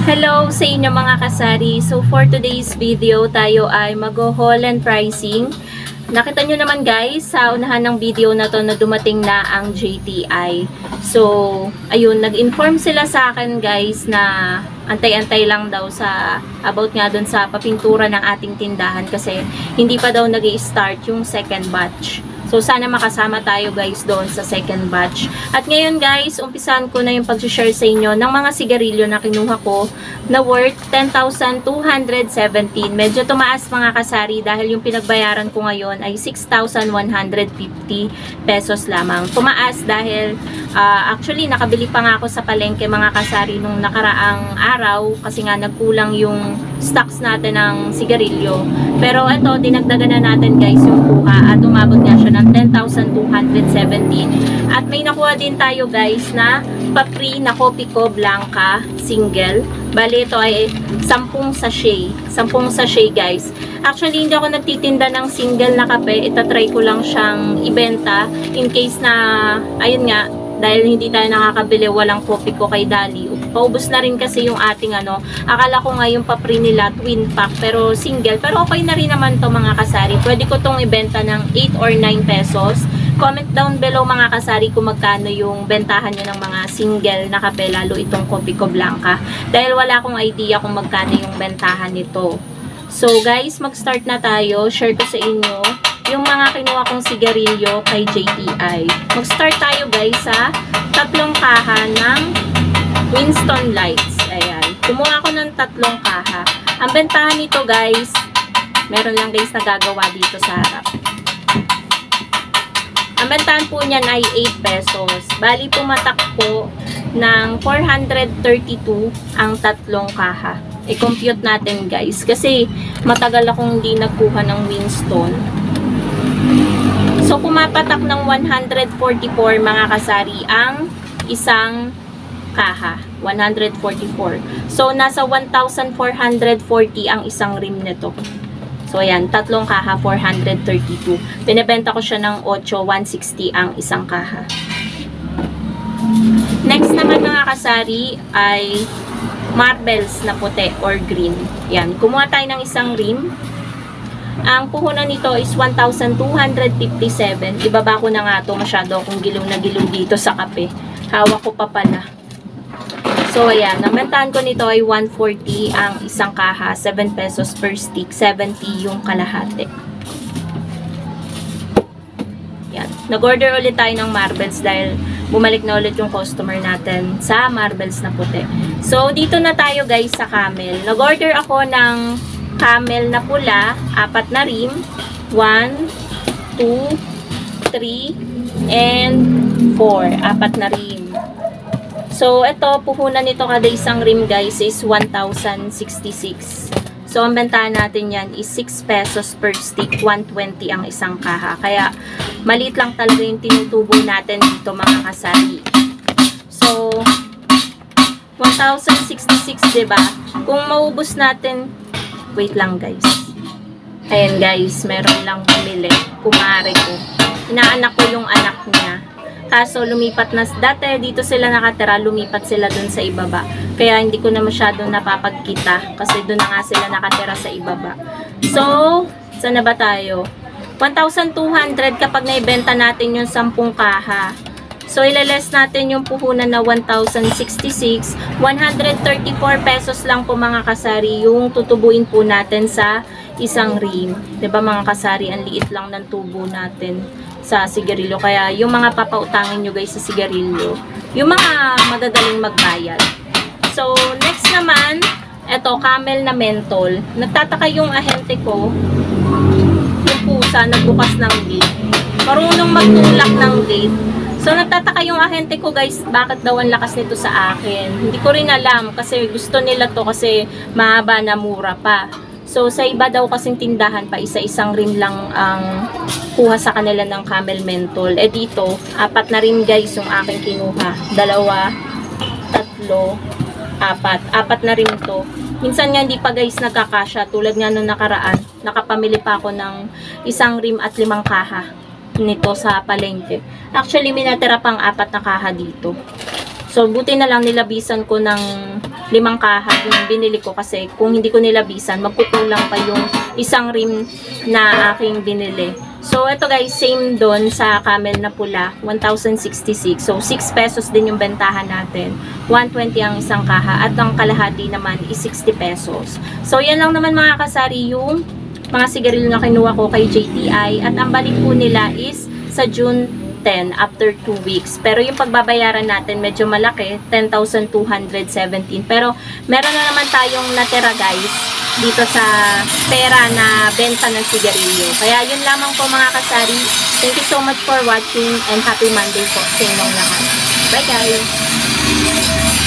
Hello sa inyo mga kasari. So for today's video, tayo ay mag-haul and pricing. Nakita nyo naman guys, sa unahan ng video na to na dumating na ang JTI. So, ayun, nag-inform sila sa akin guys na antay-antay lang daw sa about nga dun sa papintura ng ating tindahan kasi hindi pa daw nag-i-start yung second batch. So, sana makasama tayo guys doon sa second batch. At ngayon guys, umpisahan ko na yung pag-share sa inyo ng mga sigarilyo na kinuha ko na worth 10,217. Medyo tumaas mga kasari dahil yung pinagbayaran ko ngayon ay 6,150 pesos lamang. Tumaas dahil actually nakabili pa nga ako sa palengke mga kasari nung nakaraang araw kasi nga nagkulang yung stocks natin ng sigarilyo. Pero ito, dinagdagan na natin guys yung kuha at umabot nga siya ng 10,217. At may nakuha din tayo guys na papri na Kopiko Blanca single. Bali ito ay 10 sachet. 10 sachet guys. Actually hindi ako nagtitinda ng single na kape. Itatry ko lang siyang ibenta in case na ayun nga dahil hindi tayo nakakabili, walang Kopiko kay Dali. Paubos na rin kasi yung ating akala ko nga yung papri nila twin pack pero single. Pero okay na rin naman to mga kasari. Pwede ko tong ibenta ng 8 or 9 pesos. Comment down below mga kasari kung magkano yung bentahan nyo ng mga single na kape, lalo itong Kopiko Blanca. Dahil wala akong idea kung magkano yung bentahan nito. So guys, mag-start na tayo. Share ko sa inyo yung mga kinuha kong sigarilyo kay JTI. Mag-start tayo guys sa 3 kaha ng Winston Lights. Ayan. Kumuha ako ng 3 kaha. Ang bentahan nito guys, meron lang guys na gagawa dito sa harap. Ang bentahan po niyan ay 8 pesos. Bali pumatak po ng 432 ang 3 kaha. I-compute natin guys. Kasi matagal akong hindi nagkuha ng Winston. So pumapatak ng 144 mga kasari ang isang kaha. 144. So nasa 1,440 ang isang rim nito. So ayan, 3 kaha, 432. Binebenta ko siya ng 8, 160 ang isang kaha. Next naman mga kasari ay marbles na puti or green. Yan, kumuha tayo ng isang rim. Ang puhunan nito is 1,257. Ibaba ko na nga ito. Masyado akong giliw na giliw dito sa kape. Hawak ko pa pala. So, ayan. Ang bentahan ko nito ay 140 ang isang kaha. 7 pesos per stick. 70 yung kalahati. Yan. Nag-order ulit tayo ng marbles dahil bumalik na ulit yung customer natin sa marbles na puti. So, dito na tayo guys sa camel. Nag-order ako ng camel na pula, 4 na rim, 1, 2, 3, and 4. 4 na rim. So, ito, puhunan nito kada isang rim guys is 1,066. So, ang bentahan natin yan is 6 pesos per stick, 120 ang isang kaha. Kaya, maliit lang talaga yung tinutubo natin dito mga kasari. So, 1,066 diba? Kung maubos natin, wait lang guys. Ayan guys, meron lang bumili. Kumare ko. Inaanak ko yung anak niya. Kaso lumipat na, dati dito sila nakatira, lumipat sila dun sa ibaba. Kaya hindi ko na masyadong napapagkita kasi dun na nga sila nakatira sa ibaba. So, saan na ba tayo? 1,200 kapag naibenta natin yung 10 kaha. So, ilales natin yung puhunan na 1,066. 134 pesos lang po mga kasari yung tutubuin po natin sa isang rim. 'Di ba mga kasari, ang liit lang ng tubo natin sa sigarilyo. Kaya yung mga papautangin nyo guys sa sigarilyo, yung mga magagaling magbayad. So, next naman, eto, Camel na mentol. Nagtataka yung ahente ko, yung pusa, nagbukas ng gate. Marunong magtulak ng gate. So, nagtataka yung ahente ko guys, bakit daw ang lakas nito sa akin. Hindi ko rin alam kasi gusto nila to kasi mahaba na mura pa. So, sa iba daw kasing tindahan pa, isa-isang rim lang ang kuha sa kanila ng Camel mentol. Eh dito, 4 na rim guys yung aking kinuha. 2, 3, 4 na rim to. Minsan nga hindi pa guys nagkakasya. Tulad nga nung nakaraan, nakapamili pa ako ng isang rim at 5 kaha nito sa palengke. Actually, minatira pang 4 na kaha dito. So, buti na lang nilabisan ko ng 5 kaha yung binili ko kasi kung hindi ko nilabisan, magkukulang pa yung isang rim na aking binili. So, ito guys, same doon sa Camel na pula, 1,066. So, 6 pesos din yung bentahan natin. 120 ang isang kaha at ang kalahati naman is 60 pesos. So, yan lang naman mga kasari yung mga sigarilyo na kinuha ko kay JTI at ang balik po nila is sa June 10 after 2 weeks. Pero yung pagbabayaran natin medyo malaki, 10,217. Pero meron na naman tayong natira guys dito sa pera na benta ng sigarilyo. Kaya yun lamang po mga kasari. Thank you so much for watching and happy Monday po sa inyong lahat. Bye guys!